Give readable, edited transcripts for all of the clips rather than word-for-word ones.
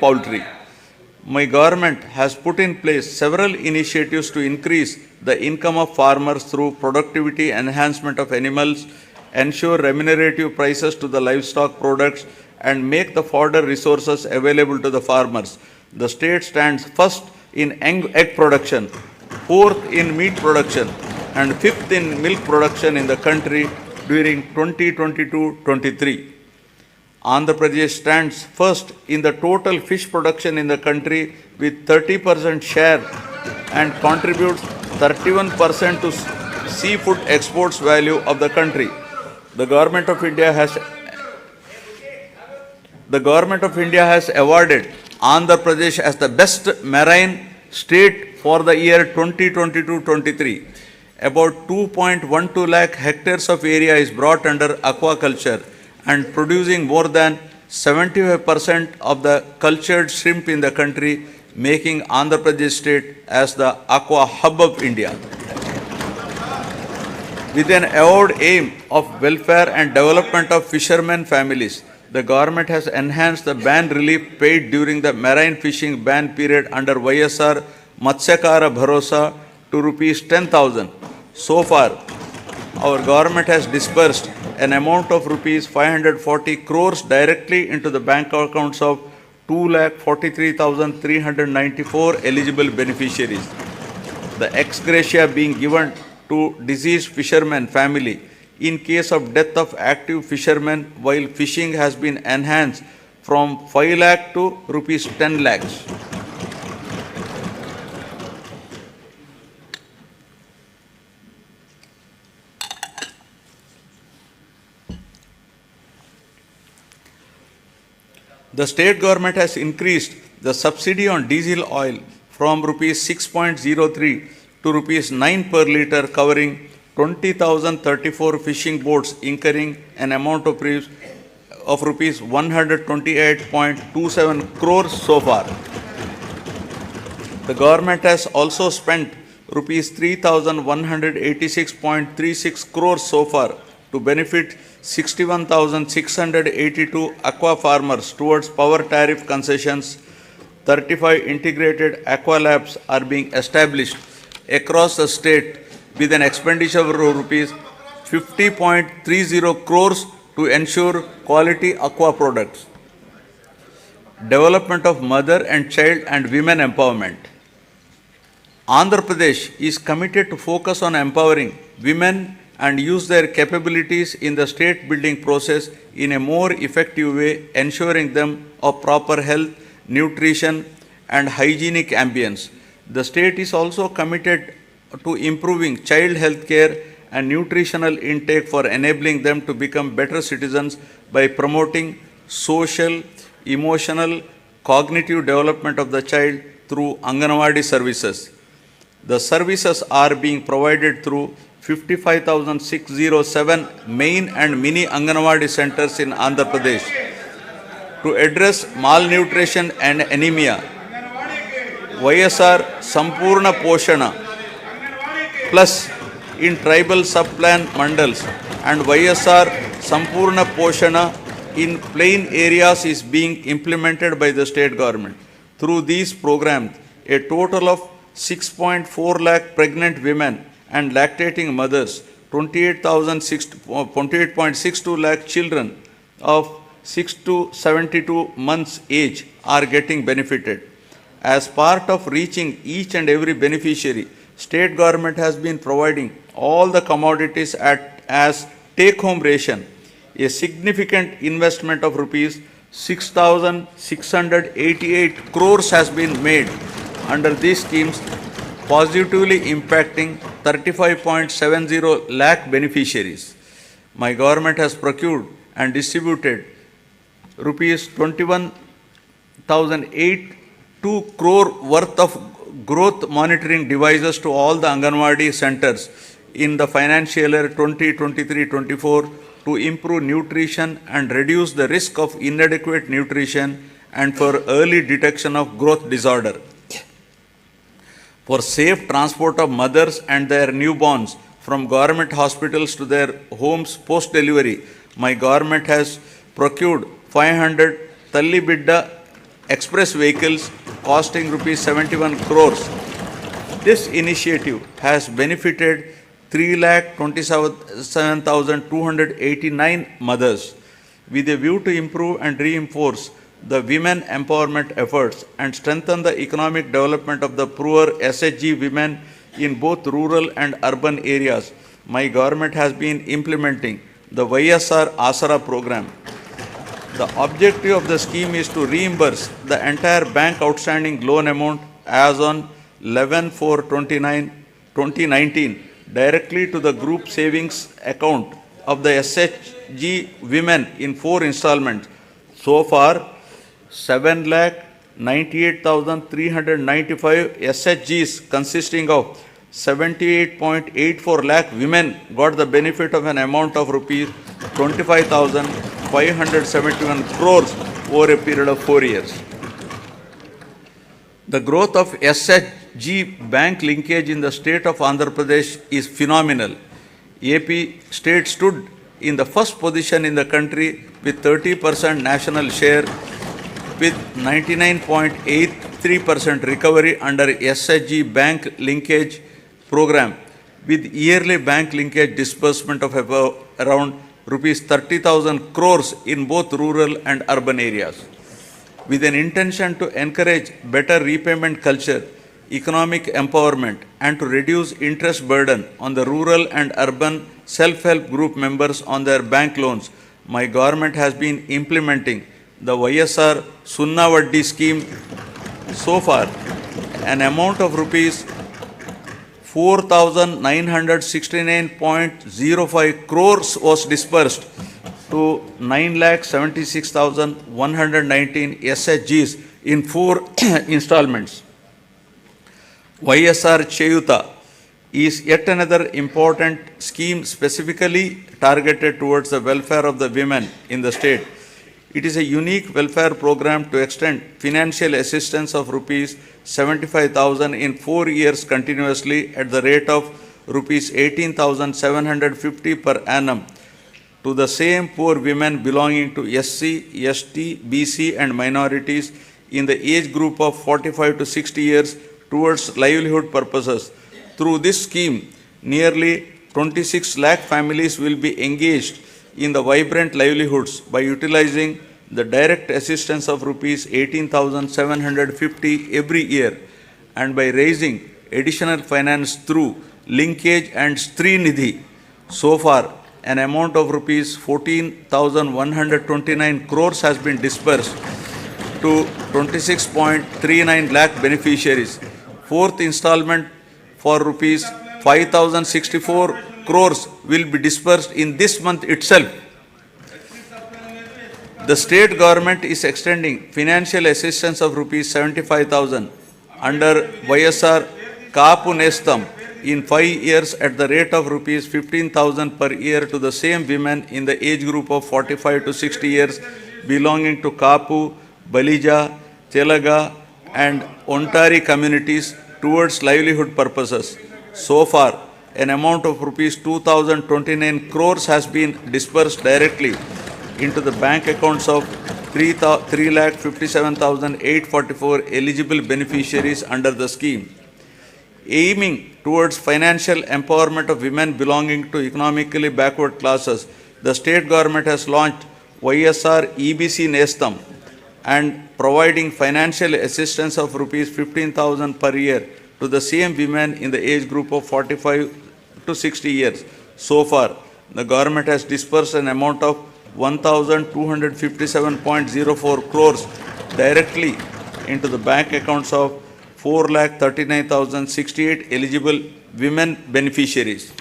poultry. My government has put in place several initiatives to increase the income of farmers through productivity enhancement of animals, ensure remunerative prices to the livestock products, and make the fodder resources available to the farmers. The state stands first in egg production, fourth in meat production, and fifth in milk production in the country during 2022-23. Andhra Pradesh stands first in the total fish production in the country with 30% share and contributes 31% to seafood exports value of the country. The Government of India has awarded Andhra Pradesh as the best marine state for the year 2022-23. About 2.12 lakh hectares of area is brought under aquaculture and producing more than 75% of the cultured shrimp in the country, making Andhra Pradesh state as the aqua hub of India. With an avowed aim of welfare and development of fishermen families, the government has enhanced the ban relief paid during the marine fishing ban period under YSR Matsyakara Bharosa to rupees 10,000. So far, our government has disbursed an amount of rupees 540 crores directly into the bank accounts of 2,43,394 eligible beneficiaries. The ex gratia being given to deceased fishermen family in case of death of active fishermen while fishing has been enhanced from 5 lakh to rupees 10 lakhs. The state government has increased the subsidy on diesel oil from rupees 6.03 to rupees 9 per litre, covering 20,034 fishing boats incurring an amount of rupees 128.27 crores so far. The government has also spent rupees 3,186.36 crores so far to benefit 61,682 aqua farmers towards power tariff concessions. 35 integrated aqua labs are being established across the state with an expenditure of rupees 50.30 crores to ensure quality aqua products. Development of mother and child and women empowerment. Andhra Pradesh is committed to focus on empowering women and use their capabilities in the state building process in a more effective way, ensuring them of proper health, nutrition, and hygienic ambience. The state is also committed to improving child health care and nutritional intake for enabling them to become better citizens by promoting social, emotional, cognitive development of the child through Anganwadi services. The services are being provided through 55,607 main and mini Anganwadi centers in Andhra Pradesh. To address malnutrition and anemia, YSR Sampurna Poshana Plus in tribal sub-plan mandals and YSR Sampurna Poshana in plain areas is being implemented by the state government. Through these programs, a total of 6.4 lakh pregnant women and lactating mothers, 28.62 lakh children of 6 to 72 months age are getting benefited. As part of reaching each and every beneficiary, state government has been providing all the commodities as take-home ration. A significant investment of rupees 6,688 crores has been made under these schemes, positively impacting 35.70 lakh beneficiaries. My government has procured and distributed rupees 21,082 crore worth of growth monitoring devices to all the Anganwadi centers in the financial year 2023-24 to improve nutrition and reduce the risk of inadequate nutrition and for early detection of growth disorder. For safe transport of mothers and their newborns from government hospitals to their homes post-delivery, my government has procured 500 Talli Bidda express vehicles costing rupees 71 crores. This initiative has benefited 3,27,289 mothers with a view to improve and reinforce the women empowerment efforts and strengthen the economic development of the poor SHG women in both rural and urban areas. My government has been implementing the YSR Asara program. The objective of the scheme is to reimburse the entire bank outstanding loan amount as on 11/4/2019 directly to the group savings account of the SHG women in 4 installments. So far, 7,98,395 SHGs consisting of 78.84 lakh women got the benefit of an amount of rupees 25,571 crores over a period of 4 years. The growth of SHG bank linkage in the state of Andhra Pradesh is phenomenal. AP state stood in the first position in the country with 30% national share with 99.83% recovery under SHG bank linkage program with yearly bank linkage disbursement of about around rupees 30,000 crores in both rural and urban areas. With an intention to encourage better repayment culture, economic empowerment, and to reduce interest burden on the rural and urban self-help group members on their bank loans, my government has been implementing the YSR Sunna Vaddi scheme. So far, an amount of rupees 4,969.05 crores was disbursed to 9,76,119 SHGs in 4 installments. YSR Cheyuta is yet another important scheme specifically targeted towards the welfare of the women in the state. It is a unique welfare program to extend financial assistance of rupees 75,000 in 4 years continuously at the rate of rupees 18,750 per annum to the same poor women belonging to SC, ST, BC and minorities in the age group of 45 to 60 years towards livelihood purposes. Through this scheme, nearly 26 lakh families will be engaged in the vibrant livelihoods by utilizing the direct assistance of rupees 18,750 every year and by raising additional finance through linkage and Stri Nidhi. So far, an amount of rupees 14,129 crores has been disbursed to 26.39 lakh beneficiaries. Fourth installment for rupees 5,064 crores will be disbursed in this month itself. The state government is extending financial assistance of rupees 75,000 under YSR Kaapu Nestam in 5 years at the rate of rupees 15,000 per year to the same women in the age group of 45 to 60 years belonging to Kaapu, Balija, Telaga and Ontari communities towards livelihood purposes. So far, an amount of rupees 2,029 crores has been disbursed directly into the bank accounts of 3,57,844 eligible beneficiaries under the scheme. Aiming towards financial empowerment of women belonging to economically backward classes, the state government has launched YSR EBC Nestam and providing financial assistance of rupees 15,000 per year to the same women in the age group of 45 to 60 years. So far, the government has disbursed an amount of 1,257.04 crores directly into the bank accounts of 4,39,068 eligible women beneficiaries.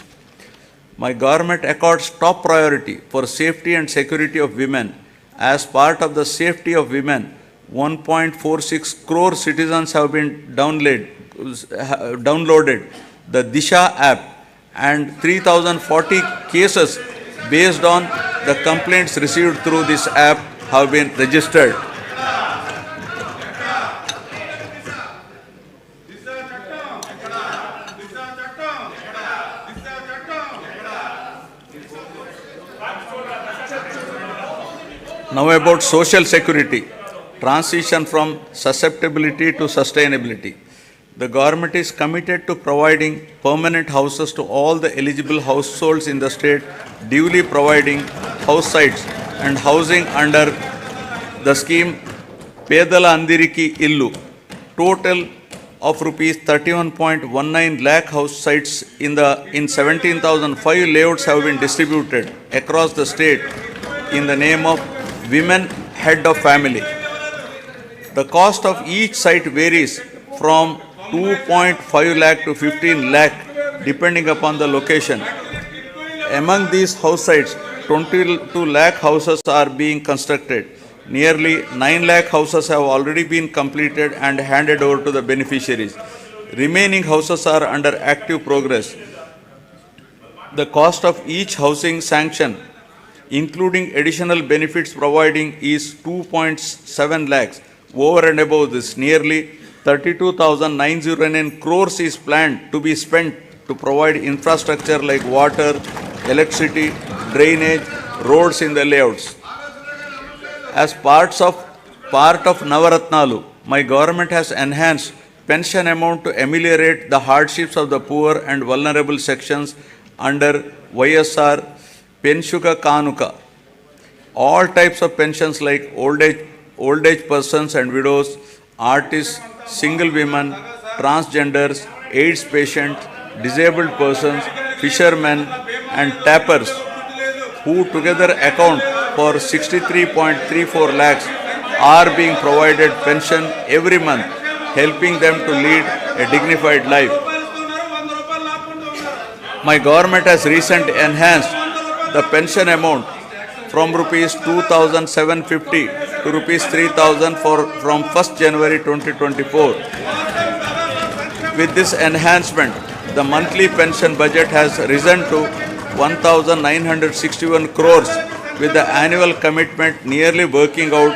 My government accords top priority for safety and security of women. As part of the safety of women, 1.46 crore citizens have been downloaded the Disha app and 3,040 cases based on the complaints received through this app have been registered. Now about social security. transition from susceptibility to sustainability. The government is committed to providing permanent houses to all the eligible households in the state, duly providing house sites and housing under the scheme Pedala Andiriki Illu. Total of rupees 31.19 lakh house sites in 17,005 layouts have been distributed across the state in the name of women head of family. The cost of each site varies from 2.5 lakh to 15 lakh depending upon the location. Among these house sites, 22 lakh houses are being constructed. Nearly 9 lakh houses have already been completed and handed over to the beneficiaries. Remaining houses are under active progress. The cost of each housing sanction, including additional benefits providing, is 2.7 lakhs. Over and above this, nearly 32,909 crores is planned to be spent to provide infrastructure like water, electricity, drainage, roads in the layouts. As part of Navaratnalu, my government has enhanced pension amount to ameliorate the hardships of the poor and vulnerable sections under YSR Penshuka Kanuka. All types of pensions like old age persons and widows, artists, single women, transgenders, AIDS patients, disabled persons, fishermen and tappers, who together account for 63.34 lakhs, are being provided pension every month, helping them to lead a dignified life. My government has recently enhanced the pension amount from rupees 2,750 to rupees 3,000 from 1st January 2024. With this enhancement, the monthly pension budget has risen to 1,961 crores, with the annual commitment nearly working out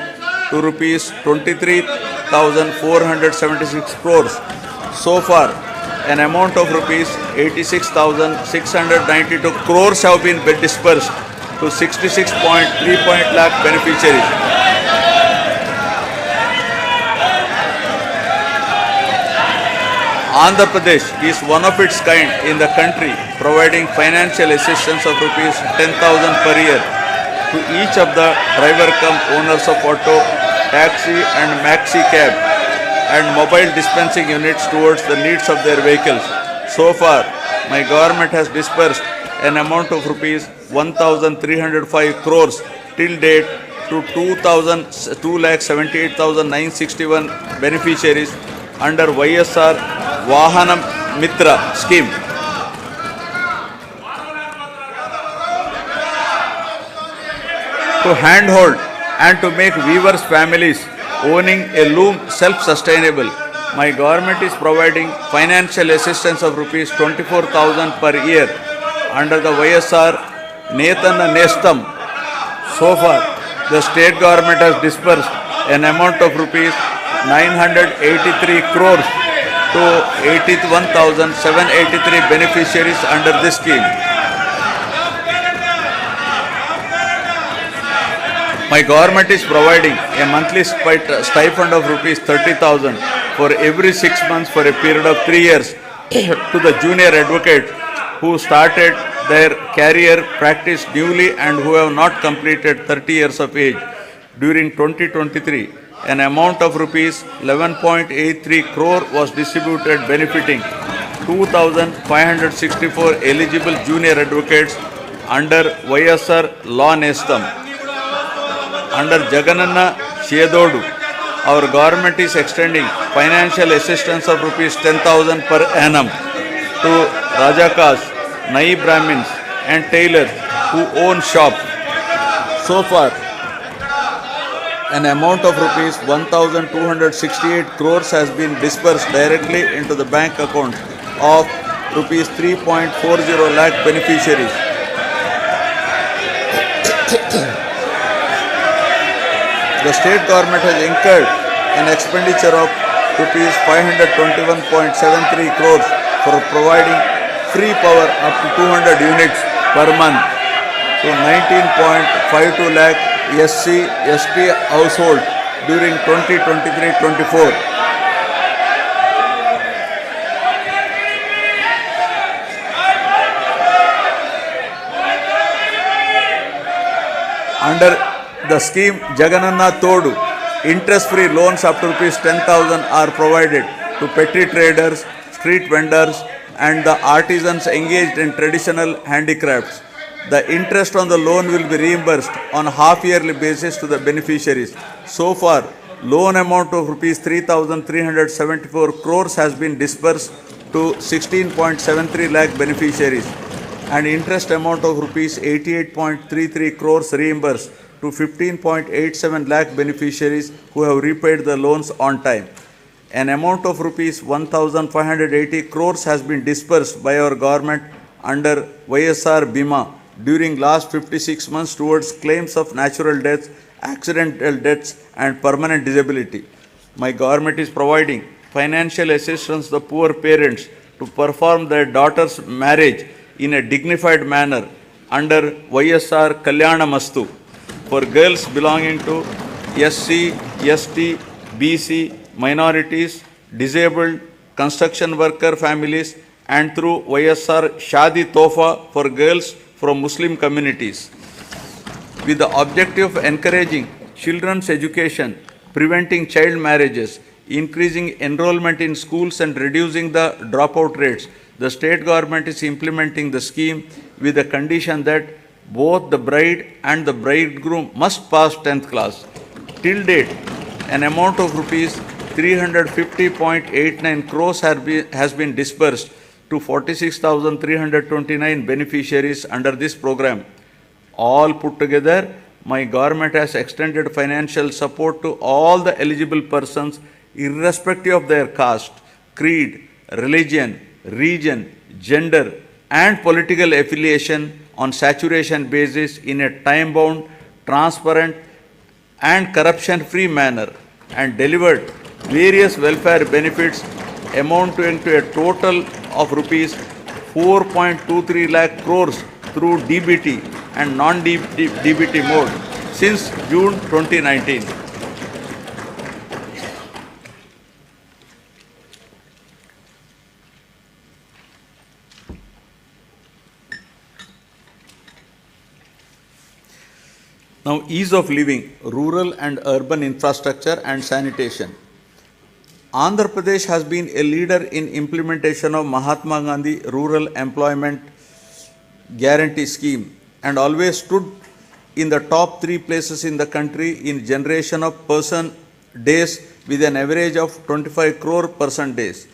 to rupees 23,476 crores. So far, an amount of rupees 86,692 crores have been dispersed to 66.3 lakh beneficiaries. Andhra Pradesh is one of its kind in the country, providing financial assistance of rupees 10,000 per year to each of the driver-cum-owners of auto, taxi and maxi cab and mobile dispensing units towards the needs of their vehicles. So far, my government has disbursed an amount of rupees 1,305 crores till date to 2,78,961 beneficiaries under YSR Vahana Mitra scheme. To handhold and to make weavers' families owning a loom self-sustainable, my government is providing financial assistance of rupees 24,000 per year under the YSR Netana Nestam. So far, the state government has disbursed an amount of rupees 983 crores to 81,783 beneficiaries under this scheme. My government is providing a monthly stipend of rupees 30,000 for every 6 months for a period of 3 years to the junior advocates who started their career practice newly and who have not completed 30 years of age. During 2023, an amount of rupees 11.83 crore was distributed, benefiting 2,564 eligible junior advocates under YSR Law Nestam. Under Jagan Shedodu, our government is extending financial assistance of rupees 10,000 per annum to Rajakas, Nai Brahmins and tailors who own shops. So far, an amount of rupees 1,268 crores has been disbursed directly into the bank account of rupees 3.40 lakh beneficiaries. The state government has incurred an expenditure of rupees 521.73 crores for providing free power up to 200 units per month to 19.52 lakh SC, ST households during 2023-24. Under the scheme Jagananna Todu, interest-free loans up to rupees 10,000 are provided to petty traders, street vendors, and the artisans engaged in traditional handicrafts. The interest on the loan will be reimbursed on a half-yearly basis to the beneficiaries. So far, loan amount of rupees 3,374 crores has been disbursed to 16.73 lakh beneficiaries, and interest amount of rupees 88.33 crores reimbursed to 15.87 lakh beneficiaries who have repaid the loans on time. An amount of rupees 1,580 crores has been disbursed by our government under YSR Bima during last 56 months towards claims of natural deaths, accidental deaths, and permanent disability. My government is providing financial assistance to the poor parents to perform their daughter's marriage in a dignified manner under YSR Kalyana Mastu for girls belonging to SC, ST, BC, minorities, disabled, construction worker families, and through YSR Shadi Tofa for girls from Muslim communities. With the objective of encouraging children's education, preventing child marriages, increasing enrollment in schools, and reducing the dropout rates, the state government is implementing the scheme with the condition that both the bride and the bridegroom must pass 10th class. Till date, an amount of rupees 350.89 crores has been disbursed to 46,329 beneficiaries under this program. All put together, my government has extended financial support to all the eligible persons irrespective of their caste, creed, religion, region, gender, and political affiliation on saturation basis in a time-bound, transparent, and corruption-free manner, and delivered various welfare benefits amounting to a total of rupees 4.23 lakh crores through DBT and non-DBT mode since June 2019. Now, ease of living, rural and urban infrastructure and sanitation. Andhra Pradesh has been a leader in implementation of Mahatma Gandhi Rural Employment Guarantee Scheme and always stood in the top 3 places in the country in generation of person days with an average of 25 crore person days.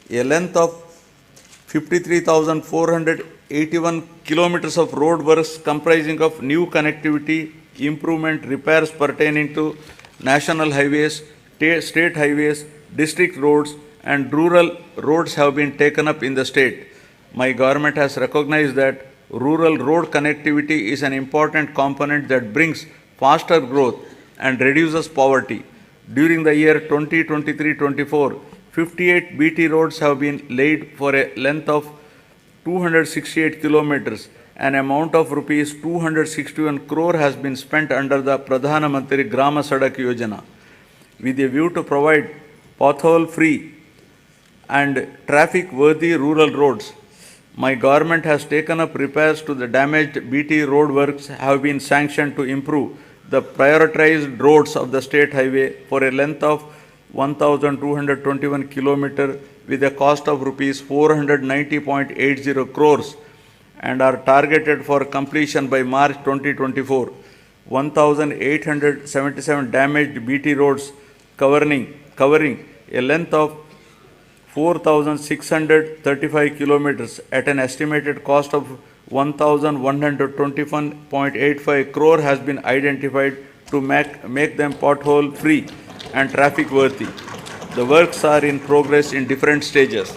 A length of 53,481 kilometers of road works comprising of new connectivity, improvement, repairs pertaining to national highways, state highways, district roads, and rural roads have been taken up in the state. My government has recognized that rural road connectivity is an important component that brings faster growth and reduces poverty. During the year 2023-24, 58 BT roads have been laid for a length of 268 kilometers. An amount of rupees 261 crore has been spent under the Pradhana Mantri Grama Sadak Yojana with a view to provide pothole-free and traffic-worthy rural roads. My government has taken up repairs to the damaged BT road works have been sanctioned to improve the prioritized roads of the state highway for a length of 1,221 kilometers with a cost of rupees 490.80 crores and are targeted for completion by March 2024. 1,877 damaged BT roads covering a length of 4,635 kilometers at an estimated cost of 1,121.85 crore has been identified to make them pothole free and traffic worthy. The works are in progress in different stages.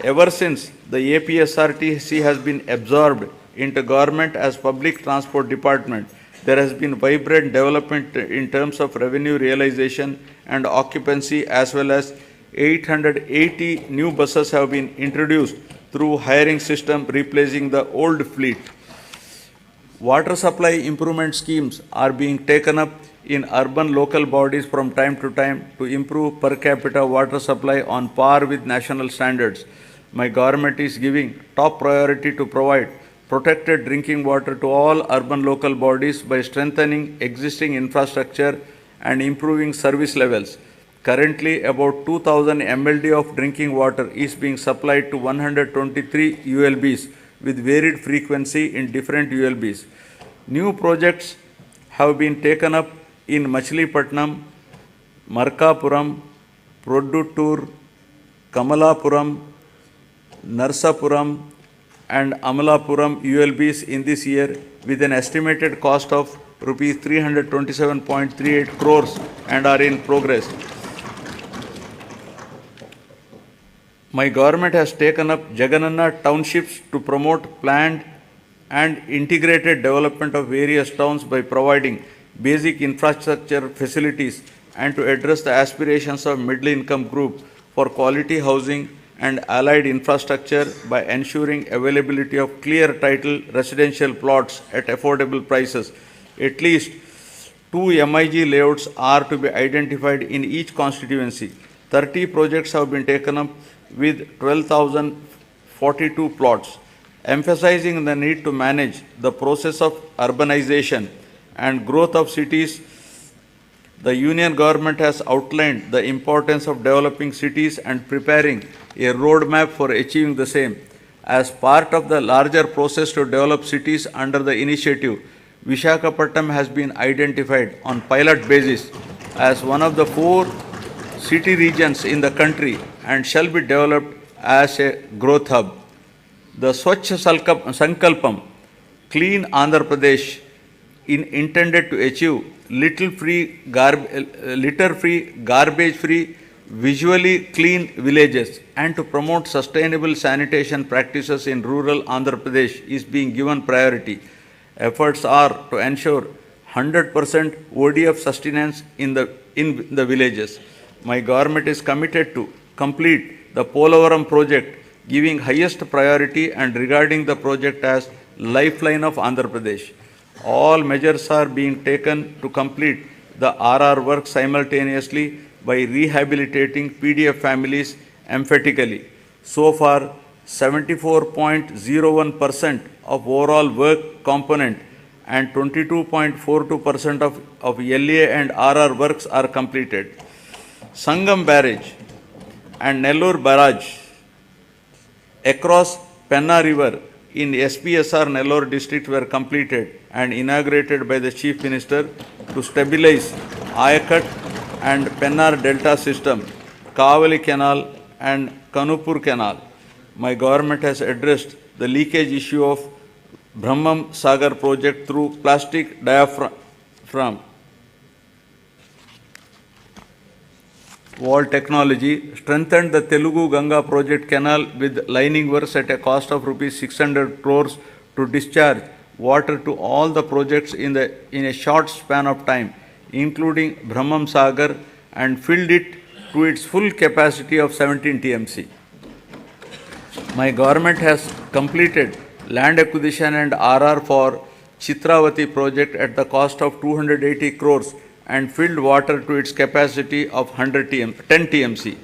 Ever since the APSRTC has been absorbed into government as public transport department, there has been vibrant development in terms of revenue realization and occupancy, as well as 880 new buses have been introduced through hiring system replacing the old fleet. Water supply improvement schemes are being taken up in urban local bodies from time to time to improve per capita water supply on par with national standards. My government is giving top priority to provide protected drinking water to all urban local bodies by strengthening existing infrastructure and improving service levels. Currently, about 2000 MLD of drinking water is being supplied to 123 ULBs with varied frequency in different ULBs. New projects have been taken up in Machilipatnam, Markapuram, Produttur, Kamalapuram, Narsapuram and Amalapuram ULBs in this year with an estimated cost of rupees 327.38 crores and are in progress. My government has taken up Jagananna townships to promote planned and integrated development of various towns by providing basic infrastructure facilities and to address the aspirations of middle income group for quality housing and allied infrastructure by ensuring availability of clear title residential plots at affordable prices. At least 2 MIG layouts are to be identified in each constituency. 30 projects have been taken up with 12,042 plots, emphasizing the need to manage the process of urbanization and growth of cities. The Union government has outlined the importance of developing cities and preparing a roadmap for achieving the same. As part of the larger process to develop cities under the initiative, Visakhapatnam has been identified on pilot basis as one of the 4 city regions in the country and shall be developed as a growth hub. The Swachh Sankalpam, Clean Andhra Pradesh, intended to achieve litter-free, garbage-free, visually clean villages and to promote sustainable sanitation practices in rural Andhra Pradesh is being given priority. Efforts are to ensure 100% ODF sustenance in the villages. My government is committed to complete the Polavaram project, giving highest priority and regarding the project as lifeline of Andhra Pradesh. All measures are being taken to complete the RR work simultaneously by rehabilitating PDF families emphatically. So far, 74.01% of overall work component and 22.42% of LA and RR works are completed. Sangam Barrage and Nellore Barrage across Penna River in SPSR Nellore district were completed and inaugurated by the Chief Minister to stabilize Ayakat and Pennar Delta system, Kavali Canal and Kanupur Canal. My government has addressed the leakage issue of Brahmam Sagar project through plastic diaphragm wall technology, strengthened the Telugu Ganga project canal with lining works at a cost of rupees 600 crores to discharge water to all the projects in a short span of time, including Brahmam Sagar, and filled it to its full capacity of 17 TMC. My government has completed land acquisition and RR for Chitravati project at the cost of 280 crores and filled water to its capacity of 10 TMC.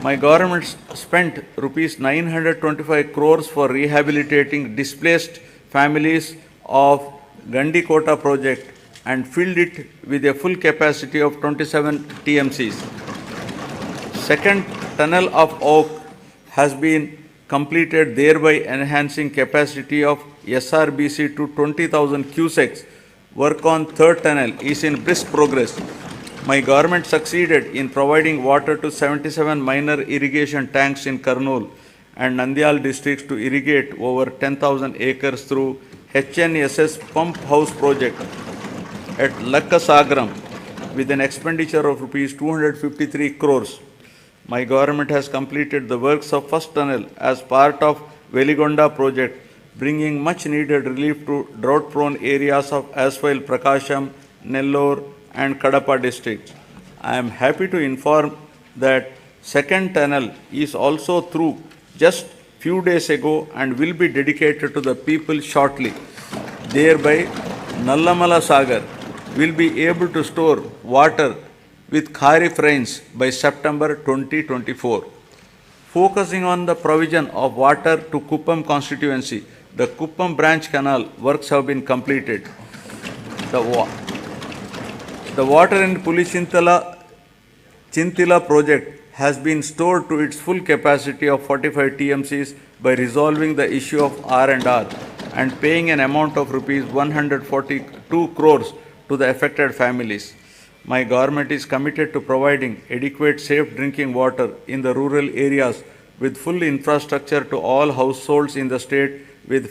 My government spent rupees 925 crores for rehabilitating displaced families of Gandikota project and filled it with a full capacity of 27 TMCs. Second tunnel of Oak has been completed, thereby enhancing capacity of SRBC to 20,000 cusecs. Work on third tunnel is in brisk progress. My government succeeded in providing water to 77 minor irrigation tanks in Kurnool and Nandyal districts to irrigate over 10,000 acres through HNSS pump house project at Lakkasagaram with an expenditure of rupees 253 crores. My government has completed the works of first tunnel as part of Veligonda project, bringing much needed relief to drought-prone areas of Aswal, Prakasham, Nellore and Kadapa districts. I am happy to inform that second tunnel is also through just few days ago and will be dedicated to the people shortly. Thereby, Nallamala Sagar will be able to store water with Kharif rains by September 2024. Focusing on the provision of water to Kuppam constituency, the Kuppam branch canal works have been completed. The water in Chintila project has been stored to its full capacity of 45 TMCs by resolving the issue of R&R and paying an amount of rupees 142 crores to the affected families. My government is committed to providing adequate safe drinking water in the rural areas with full infrastructure to all households in the state with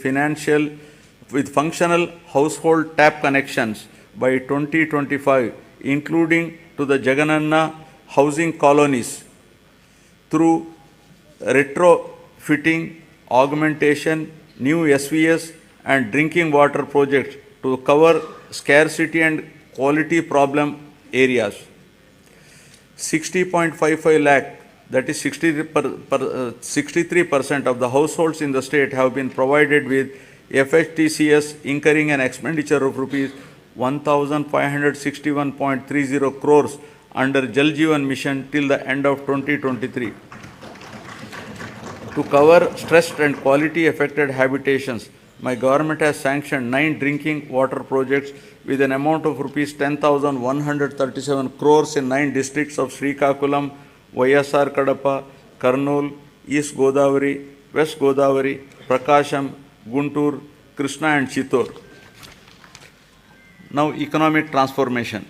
functional household tap connections by 2025, including to the Jagan housing colonies through retrofitting, augmentation, new SVS and drinking water projects to cover scarcity and quality problem areas. 60.55 lakh, that is 63% of the households in the state have been provided with FHTCS, incurring an expenditure of rupees 1,561.30 crores under Jal Jeevan Mission till the end of 2023. To cover stressed and quality affected habitations, my government has sanctioned 9 drinking water projects with an amount of rupees 10,137 crores in 9 districts of Srikakulam, YSR Kadapa, Kurnool, East Godavari, West Godavari, Prakasham, Guntur, Krishna and Chittor. Now, economic transformation.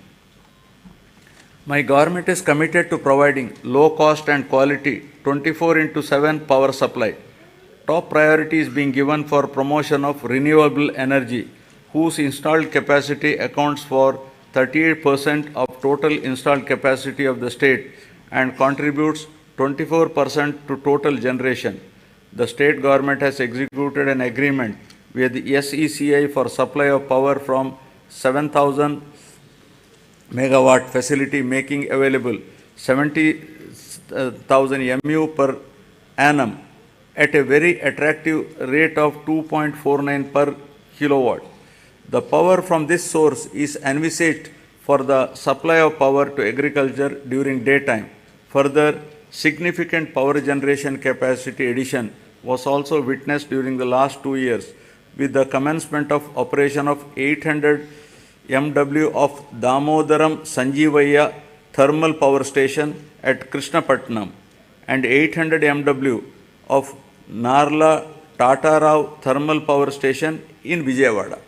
My government is committed to providing low cost and quality 24/7 power supply. Top priority is being given for promotion of renewable energy, whose installed capacity accounts for 38% of total installed capacity of the state and contributes 24% to total generation. The state government has executed an agreement with the SECI for supply of power from 7,000 megawatt facility, making available 70,000 MU per annum at a very attractive rate of 2.49 per kilowatt. The power from this source is envisaged for the supply of power to agriculture during daytime. Further, significant power generation capacity addition was also witnessed during the last 2 years with the commencement of operation of 800 MW of Damodaram Sanjeevaya thermal power station at Krishnapatnam and 800 MW of Narla Tatarao thermal power station in Vijayawada.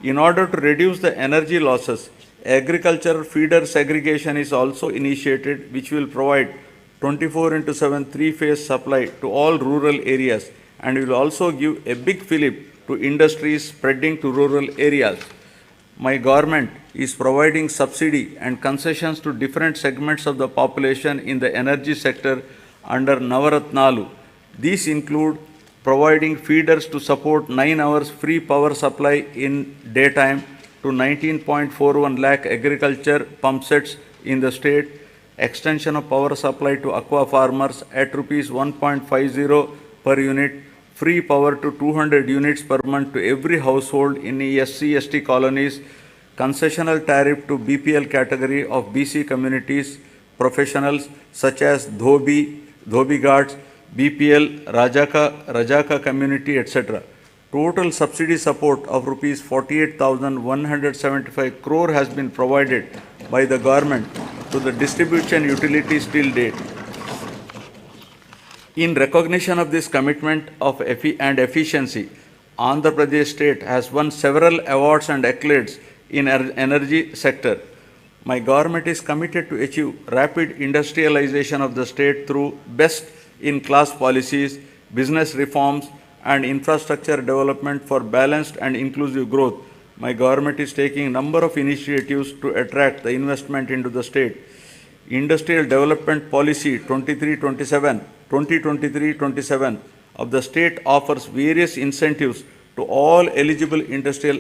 In order to reduce the energy losses, agricultural feeder segregation is also initiated, which will provide 24/7 three-phase supply to all rural areas and will also give a big fillip to industries spreading to rural areas. My government is providing subsidy and concessions to different segments of the population in the energy sector under Navaratnalu. These include providing feeders to support 9 hours free power supply in daytime to 19.41 lakh agriculture pump sets in the state, extension of power supply to aqua farmers at rupees 1.50 per unit, free power to 200 units per month to every household in SC/ST colonies, concessional tariff to BPL category of BC communities, professionals such as Dhobi guards, BPL, Rajaka community, etc. Total subsidy support of rupees 48,175 crore has been provided by the government to the distribution utilities till date. In recognition of this commitment and efficiency, Andhra Pradesh state has won several awards and accolades in energy sector. My government is committed to achieve rapid industrialization of the state through best-in-class policies, business reforms, and infrastructure development for balanced and inclusive growth. My government is taking a number of initiatives to attract the investment into the state. Industrial Development Policy 2023-27 of the state offers various incentives to all eligible industrial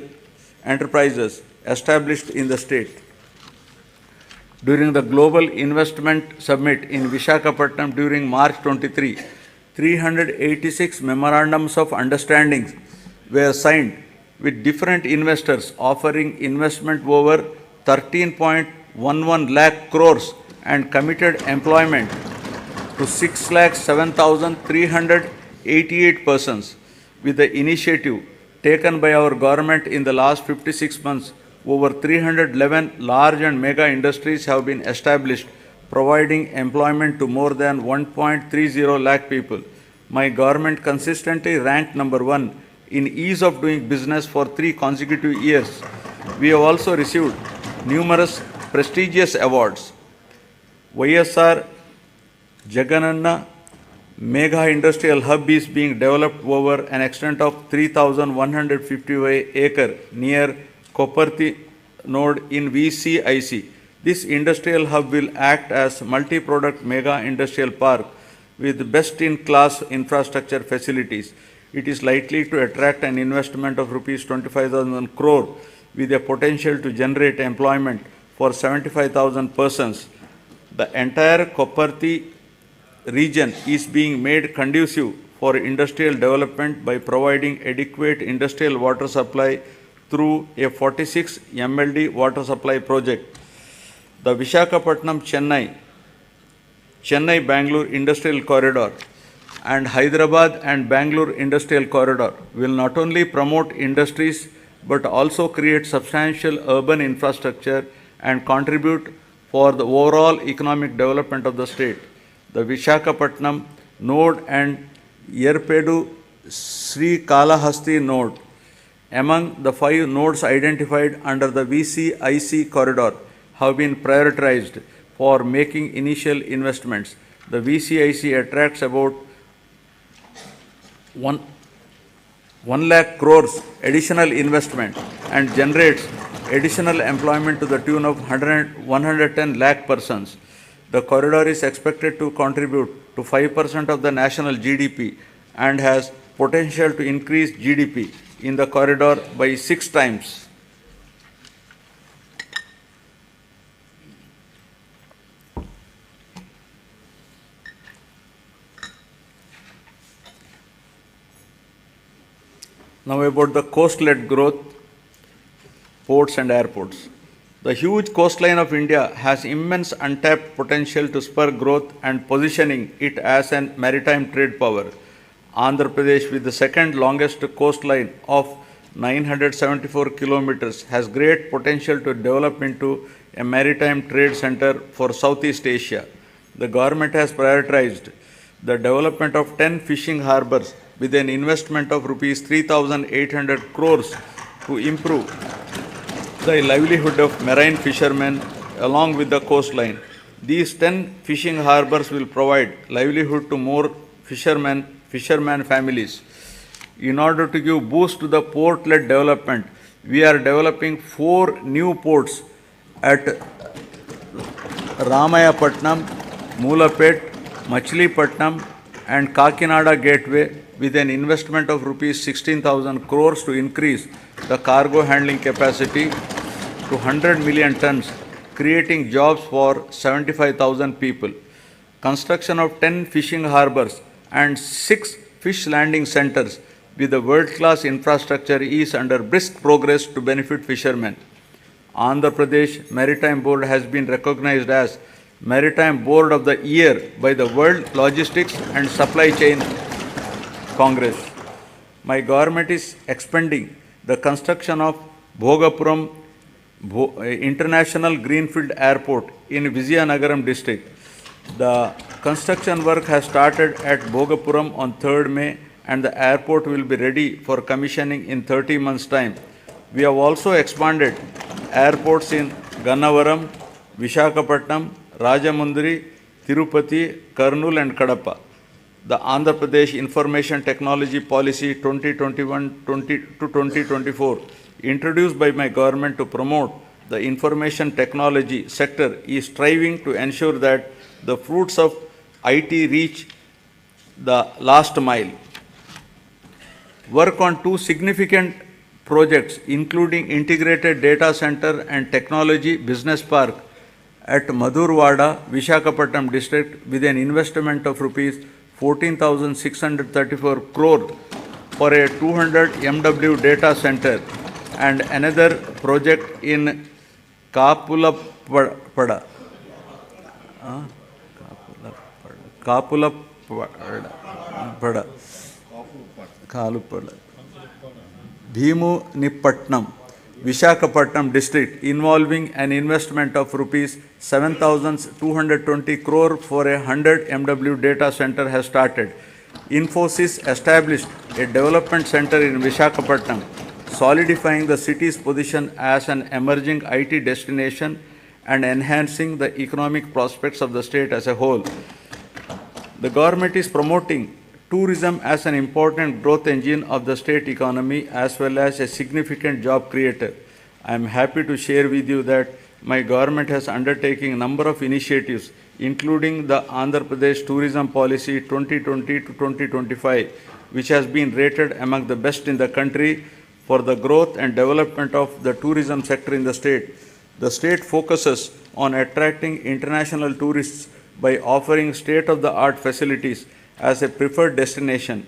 enterprises established in the state. During the Global Investment Summit in Visakhapatnam during March 23, 386 memorandums of understanding were signed with different investors offering investment over 13.11 lakh crores and committed employment to 6,07,388 persons. With the initiative taken by our government in the last 56 months, over 311 large and mega industries have been established, providing employment to more than 1.30 lakh people. My government consistently ranked number 1 in ease of doing business for 3 consecutive years. We have also received numerous prestigious awards. YSR Jagan Mega Industrial Hub is being developed over an extent of 3,150 acre near Koparthi node in VCIC. This industrial hub will act as multi-product mega industrial park with best-in-class infrastructure facilities. It is likely to attract an investment of rupees 25,000 crore with a potential to generate employment for 75,000 persons. The entire Koparthi region is being made conducive for industrial development by providing adequate industrial water supply through a 46 MLD water supply project. The Chennai-Bangalore Industrial Corridor and Hyderabad and Bangalore Industrial Corridor will not only promote industries but also create substantial urban infrastructure and contribute for the overall economic development of the state. The Visakhapatnam node and Yerpedu Sri Kalahasti node, among the 5 nodes identified under the VCIC corridor, have been prioritized for making initial investments. The VCIC attracts about 1 lakh crores additional investment and generates additional employment to the tune of 110 lakh persons. The corridor is expected to contribute to 5% of the national GDP and has potential to increase GDP in the corridor by 6 times. Now about the coast-led growth, ports and airports. The huge coastline of India has immense untapped potential to spur growth and positioning it as a maritime trade power. Andhra Pradesh, with the second longest coastline of 974 kilometers, has great potential to develop into a maritime trade center for Southeast Asia. The government has prioritized the development of 10 fishing harbors with an investment of rupees 3,800 crores to improve the livelihood of marine fishermen along with the coastline. These 10 fishing harbors will provide livelihood to more fishermen families. In order to give boost to the port-led development, we are developing 4 new ports at Ramayapatnam, Moolapet, Machilipatnam and Kakinada Gateway with an investment of rupees 16,000 crores to increase the cargo handling capacity to 100 million tons, creating jobs for 75,000 people. Construction of 10 fishing harbors and 6 fish landing centers with a world-class infrastructure is under brisk progress to benefit fishermen. Andhra Pradesh Maritime Board has been recognized as Maritime Board of the Year by the World Logistics and Supply Chain Congress. My government is expanding the construction of Bhogapuram International Greenfield Airport in Vizianagaram district. The construction work has started at Bhogapuram on 3rd May and the airport will be ready for commissioning in 30 months' time. We have also expanded airports in Gannavaram, Visakhapatnam, Rajamundry, Tirupati, Kurnool and Kadapa. The Andhra Pradesh Information Technology Policy 2021-2024, introduced by my government to promote the information technology sector, is striving to ensure that the fruits of IT reach the last mile. Work on 2 significant projects, including integrated data center and technology business park at Madhurwada, Visakhapatnam district with an investment of rupees 14,634 crore for a 200 MW data center and another project in Kapulapada. Kapulapada. Bhimunipatnam, Visakhapatnam district, involving an investment of rupees 7,220 crore for a 100 MW data center has started. Infosys established a development center in Visakhapatnam, solidifying the city's position as an emerging IT destination and enhancing the economic prospects of the state as a whole. The government is promoting tourism as an important growth engine of the state economy as well as a significant job creator. I am happy to share with you that my government has undertaken a number of initiatives, including the Andhra Pradesh Tourism Policy 2020 to 2025, which has been rated among the best in the country for the growth and development of the tourism sector in the state. The state focuses on attracting international tourists by offering state-of-the-art facilities as a preferred destination.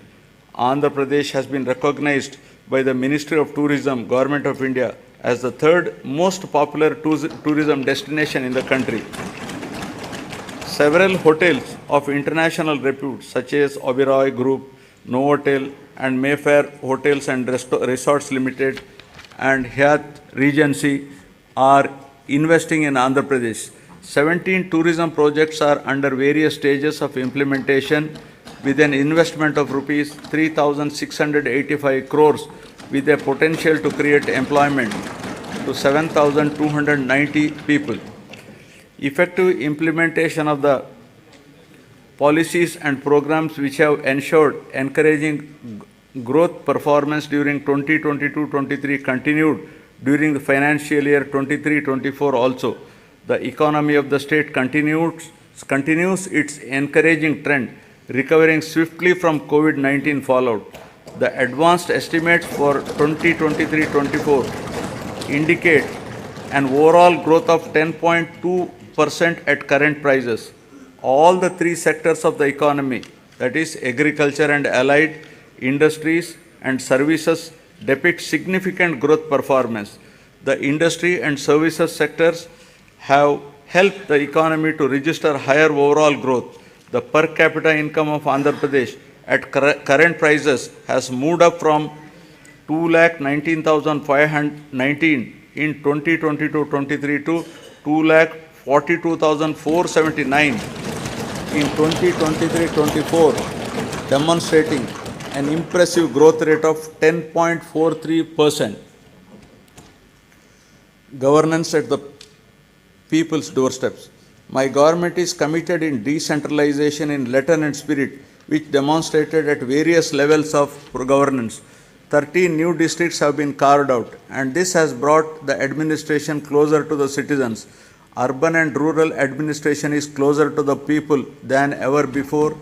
Andhra Pradesh has been recognized by the Ministry of Tourism, Government of India, as the third most popular tourism destination in the country. Several hotels of international repute, such as Oberoi Group, Novotel, and Mayfair Hotels and Resorts Limited, and Hyatt Regency, are investing in Andhra Pradesh. 17 tourism projects are under various stages of implementation with an investment of rupees 3,685 crores with a potential to create employment to 7,290 people. Effective implementation of the policies and programs which have ensured encouraging growth performance during 2022-23 continued during the financial year 23-24 also. The economy of the state continues its encouraging trend, recovering swiftly from COVID-19 fallout. The advanced estimates for 2023-24 indicate an overall growth of 10.2% at current prices. All the three sectors of the economy, that is agriculture and allied, industries and services, depict significant growth performance. The industry and services sectors have helped the economy to register higher overall growth. The per capita income of Andhra Pradesh at current prices has moved up from 2,19,519 in 2022-23 to 2,42,479 in 2023-24, demonstrating an impressive growth rate of 10.43%. Governance at the people's doorsteps. My government is committed in decentralization in letter and spirit, which demonstrated at various levels of governance. 13 new districts have been carved out, and this has brought the administration closer to the citizens. Urban and rural administration is closer to the people than ever before,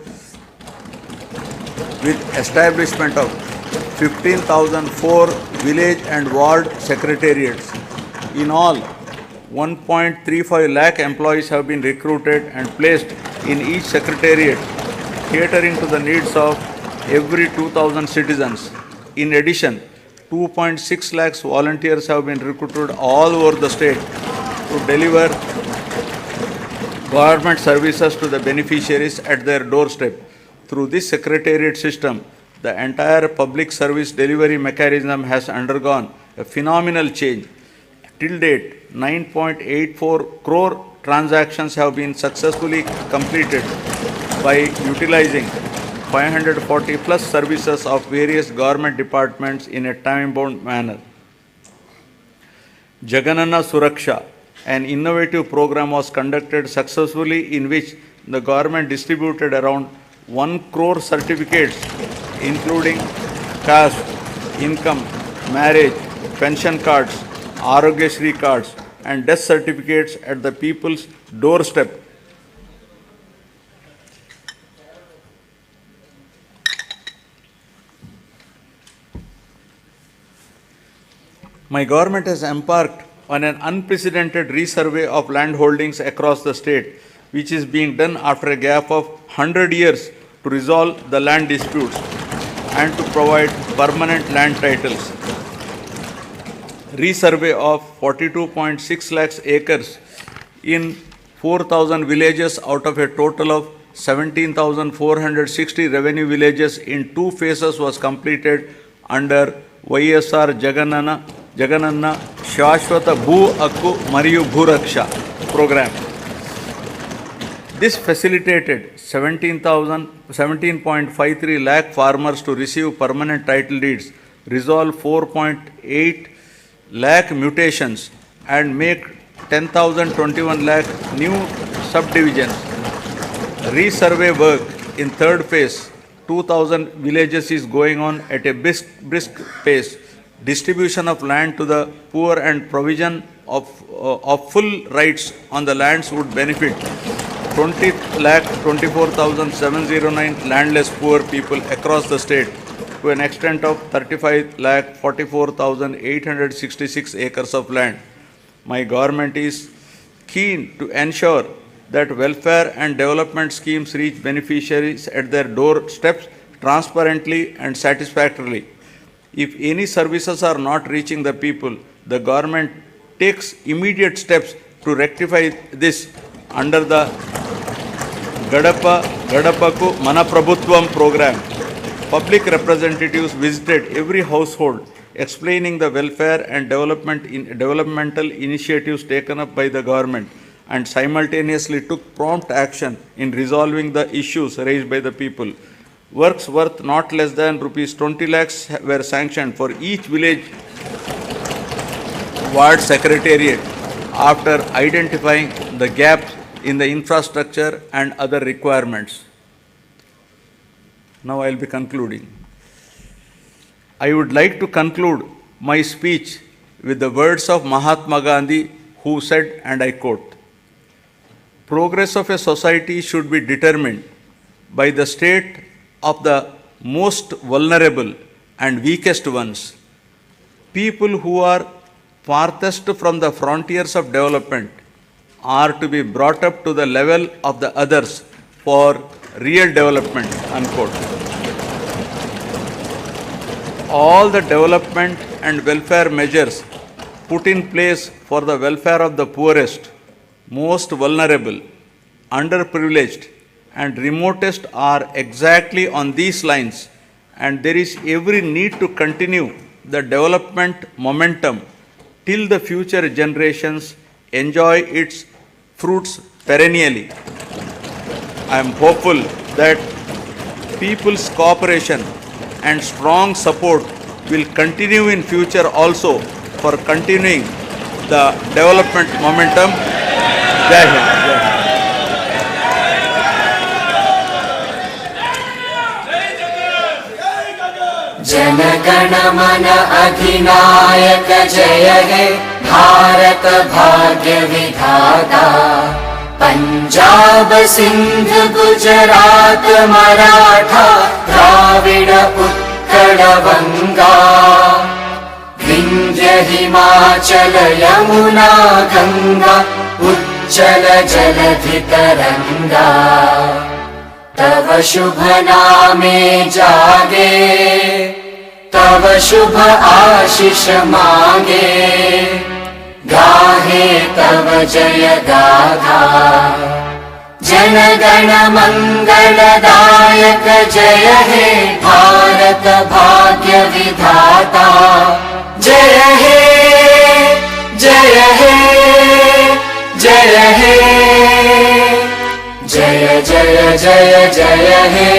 with establishment of 15,004 village and ward secretariats. In all, 1.35 lakh employees have been recruited and placed in each secretariat, catering to the needs of every 2,000 citizens. In addition, 2.6 lakhs volunteers have been recruited all over the state to deliver government services to the beneficiaries at their doorstep. Through this secretariat system, the entire public service delivery mechanism has undergone a phenomenal change. Till date, 9.84 crore transactions have been successfully completed by utilizing 540 plus services of various government departments in a time-bound manner. Jagan Suraksha, an innovative program, was conducted successfully in which the government distributed around 1 crore certificates including caste, income, marriage, pension cards, Arogyasri cards and death certificates at the people's doorstep. My government has embarked on an unprecedented resurvey of land holdings across the state, which is being done after a gap of 100 years to resolve the land disputes. and to provide permanent land titles. Resurvey of 42.6 lakhs acres in 4,000 villages out of a total of 17,460 revenue villages in two phases was completed under YSR Jagananna Shashwata Bhu Akku Mariyu Bhuraksha program. This facilitated 17.53 lakh farmers to receive permanent title deeds, resolve 4.8 lakh mutations, and make 10,021 lakh new subdivisions. Resurvey work in third phase, 2,000 villages is going on at a brisk pace. Distribution of land to the poor and provision of full rights on the lands would benefit 20,24,709 landless poor people across the state to an extent of 35,44,866 acres of land. My government is keen to ensure that welfare and development schemes reach beneficiaries at their doorsteps transparently and satisfactorily. If any services are not reaching the people, the government takes immediate steps to rectify this under the Gadapaku Mana Prabhutvam program. Public representatives visited every household explaining the welfare and developmental initiatives taken up by the government and simultaneously took prompt action in resolving the issues raised by the people. Works worth not less than rupees 20 lakhs were sanctioned for each village ward secretariat after identifying the gaps in the infrastructure and other requirements. Now I will be concluding. I would like to conclude my speech with the words of Mahatma Gandhi, who said, and I quote, "Progress of a society should be determined by the state of the most vulnerable and weakest ones. People who are farthest from the frontiers of development are to be brought up to the level of the others for real development," unquote. All the development and welfare measures put in place for the welfare of the poorest, most vulnerable, underprivileged, and remotest are exactly on these lines, and there is every need to continue the development momentum till the future generations enjoy its fruits perennially. I am hopeful that people's cooperation and strong support will continue in future also for continuing the development momentum. Jai Hind. Jai Hind. Jana Gana मन अधिनायक जय हे भारत भाग्य विधाता। पंजाब सिंध गुजरात मराठा द्राविड उत्कल बंगा, विंध्य हिमाचल यमुना गंगा उज्जल जलधि तरंगा। तव शुभ नामे जागे, तव शुभ आशीष मांगे, गाहे तव जय गाथा। जन गण मंगलदायक जय हे भारत भाग्य विधाता। जय हे जय हे जय हे जय जय जय जय हे।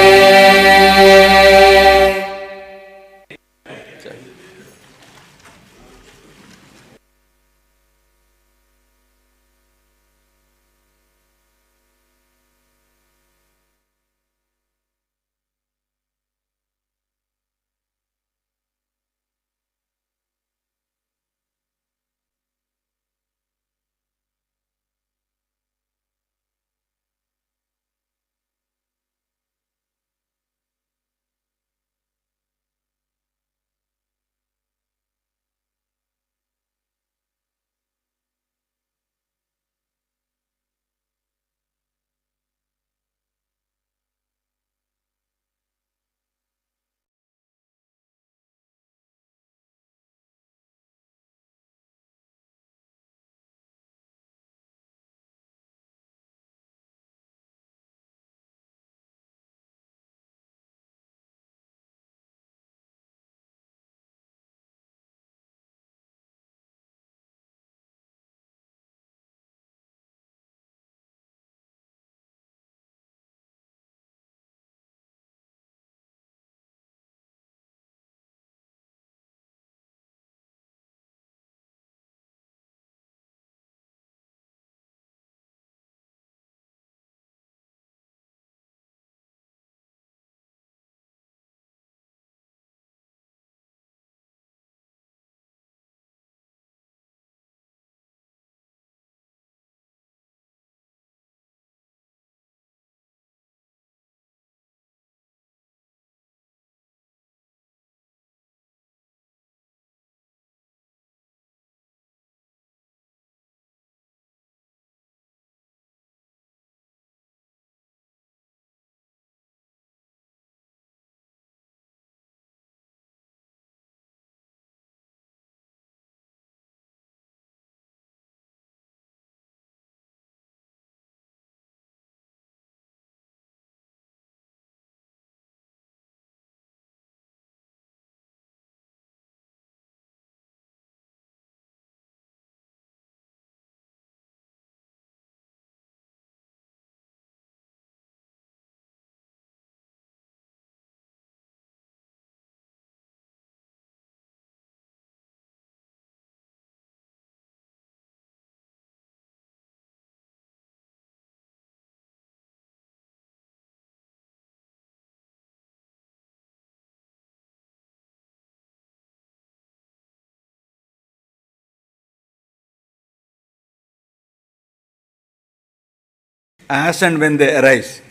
as and when they arise.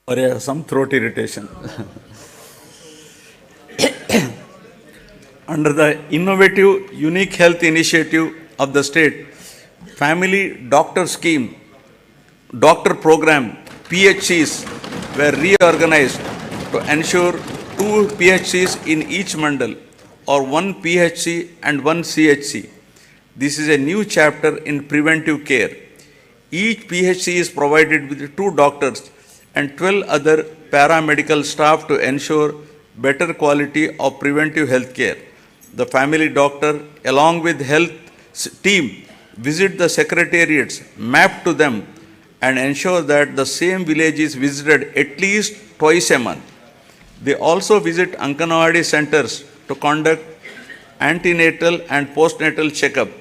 Or some throat irritation. Under the innovative unique health initiative of the state, family doctor scheme, doctor program, PHCs were reorganized to ensure 2 PHCs in each mandal or 1 PHC and 1 CHC. This is a new chapter in preventive care. Each PHC is provided with 2 doctors and 12 other paramedical staff to ensure better quality of preventive health care. The family doctor, along with health team, visit the secretariats, map to them, and ensure that the same village is visited at least twice a month. They also visit Anganwadi centers to conduct antenatal and postnatal checkups.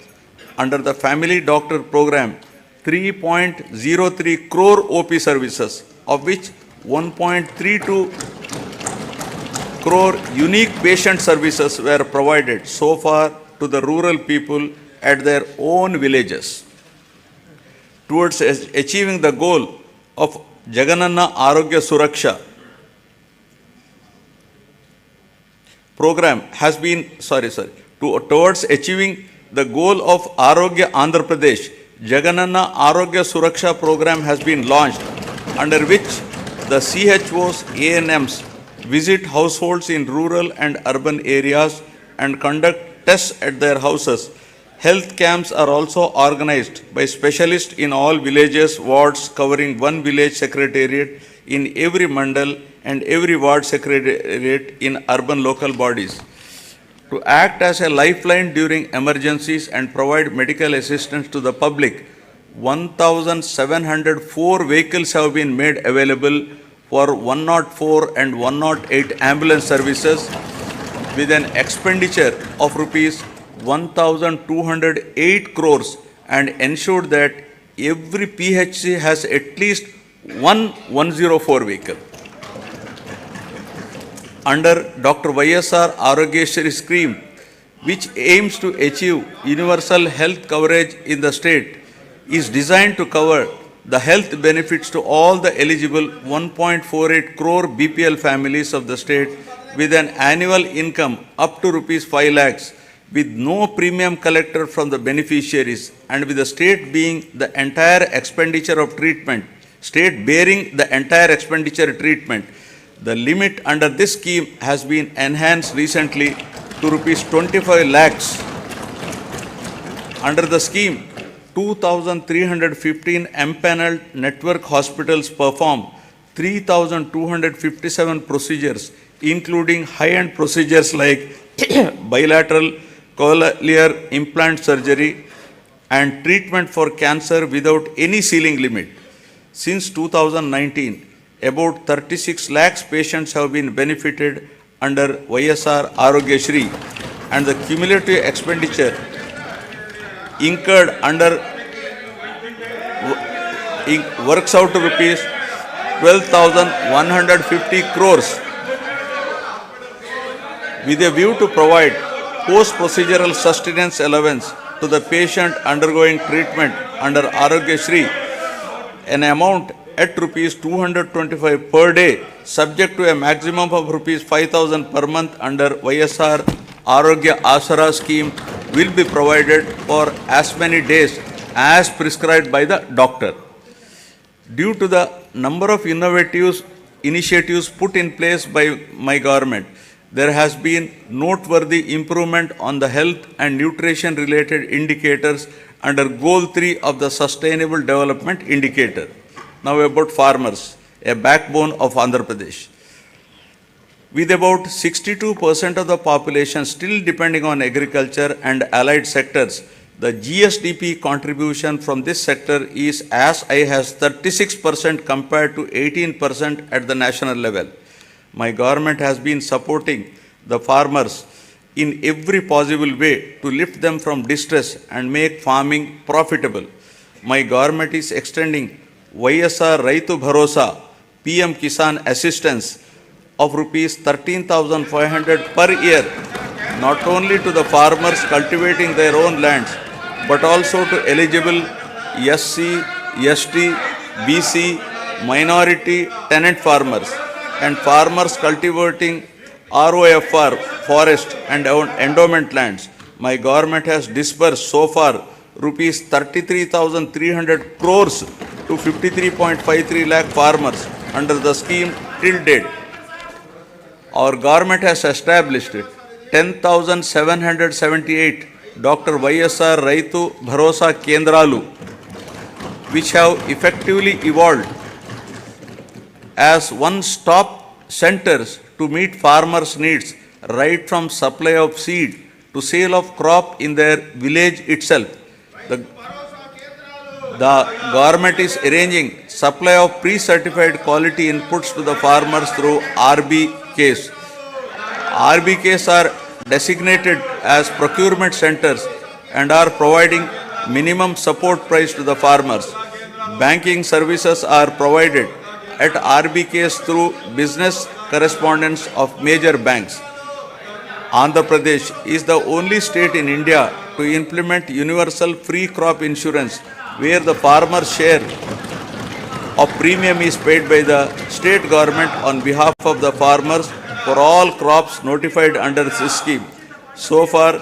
Under the family doctor program, 3.03 crore OP services, of which 1.32 crore unique patient services were provided so far to the rural people at their own villages. Towards achieving the goal of Jagananna Arogya Suraksha program has been, towards achieving the goal of Arogya Andhra Pradesh, Jagananna Arogya Suraksha program has been launched, under which the CHOs, ANMs visit households in rural and urban areas and conduct tests at their houses. Health camps are also organized by specialists in all villages, wards, covering 1 village secretariat in every mandal and every ward secretariat in urban local bodies. To act as a lifeline during emergencies and provide medical assistance to the public, 1,704 vehicles have been made available for 104 and 108 ambulance services with an expenditure of rupees 1,208 crores and ensured that every PHC has at least one 104 vehicle. Under Dr. YSR Arogyashri scheme, which aims to achieve universal health coverage in the state, is designed to cover the health benefits to all the eligible 1.48 crore BPL families of the state with an annual income up to rupees 5 lakhs with no premium collected from the beneficiaries and with the state being the entire expenditure of treatment, state bearing the entire expenditure treatment. The limit under this scheme has been enhanced recently to rupees 25 lakhs. Under the scheme, 2,315 empaneled network hospitals perform 3,257 procedures, including high-end procedures like bilateral cochlear implant surgery and treatment for cancer without any ceiling limit. Since 2019, about 36 lakhs patients have been benefited under YSR Arogyashri, and the cumulative expenditure incurred under works out to rupees 12,150 crores with a view to provide post-procedural sustenance allowance to the patient undergoing treatment under Arogyashri, an amount at rupees 225 per day, subject to a maximum of rupees 5,000 per month under YSR Arogya Asara scheme, will be provided for as many days as prescribed by the doctor. Due to the number of innovative initiatives put in place by my government, there has been noteworthy improvement on the health and nutrition related indicators under Goal 3 of the Sustainable Development Indicator. Now about farmers, a backbone of Andhra Pradesh. With about 62% of the population still depending on agriculture and allied sectors, the GSDP contribution from this sector is as high as 36% compared to 18% at the national level. My government has been supporting the farmers in every possible way to lift them from distress and make farming profitable. My government is extending YSR Raitu Bharosa PM Kisan assistance of rupees 13,500 per year not only to the farmers cultivating their own lands, but also to eligible SC, ST, BC, minority tenant farmers and farmers cultivating ROFR, forest and endowment lands. My government has disbursed so far rupees 33,300 crores to 53.53 lakh farmers under the scheme till date. Our government has established 10,778 Dr. YSR Raitu Bharosa Kendralu, which have effectively evolved as one-stop centers to meet farmers' needs right from supply of seed to sale of crop in their village itself. The government is arranging supply of pre-certified quality inputs to the farmers through RBKs. RBKs are designated as procurement centers and are providing minimum support price to the farmers. Banking services are provided at RBKs through business correspondents of major banks. Andhra Pradesh is the only state in India to implement universal free crop insurance, where the farmer's share of premium is paid by the state government on behalf of the farmers for all crops notified under this scheme. So far,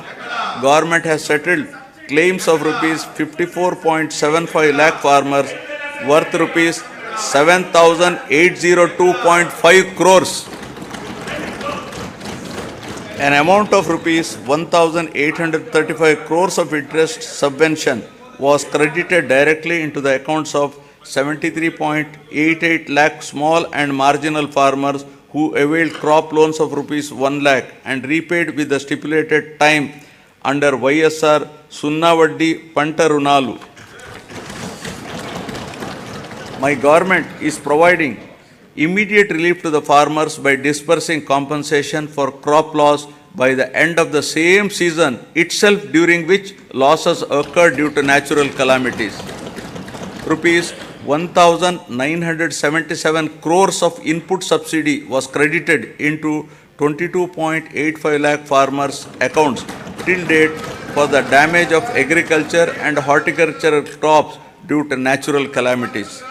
government has settled claims of rupees 54.75 lakh farmers worth rupees 7,802.5 crores. An amount of rupees 1,835 crores of interest subvention was credited directly into the accounts of 73.88 lakh small and marginal farmers who availed crop loans of rupees 1 lakh and repaid with the stipulated time under YSR Sunnavaddi Panta Runalu. My government is providing immediate relief to the farmers by disbursing compensation for crop loss by the end of the same season itself, during which losses occurred due to natural calamities. Rupees 1,977 crores of input subsidy was credited into 22.85 lakh farmers' accounts till date for the damage of agriculture and horticultural crops due to natural calamities.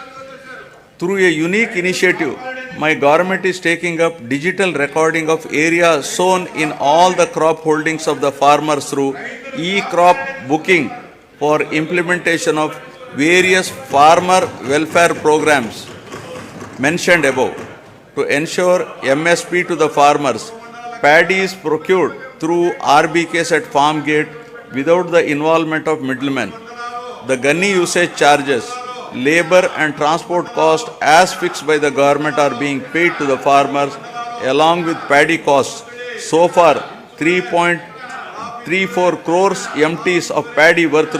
Through a unique initiative, my government is taking up digital recording of area sown in all the crop holdings of the farmers through e-crop booking for implementation of various farmer welfare programs mentioned above. To ensure MSP to the farmers, paddy is procured through RBKs at farm gate without the involvement of middlemen. The gunny usage charges, labor and transport cost as fixed by the government are being paid to the farmers along with paddy costs. So far, 3.34 crores MTs of paddy worth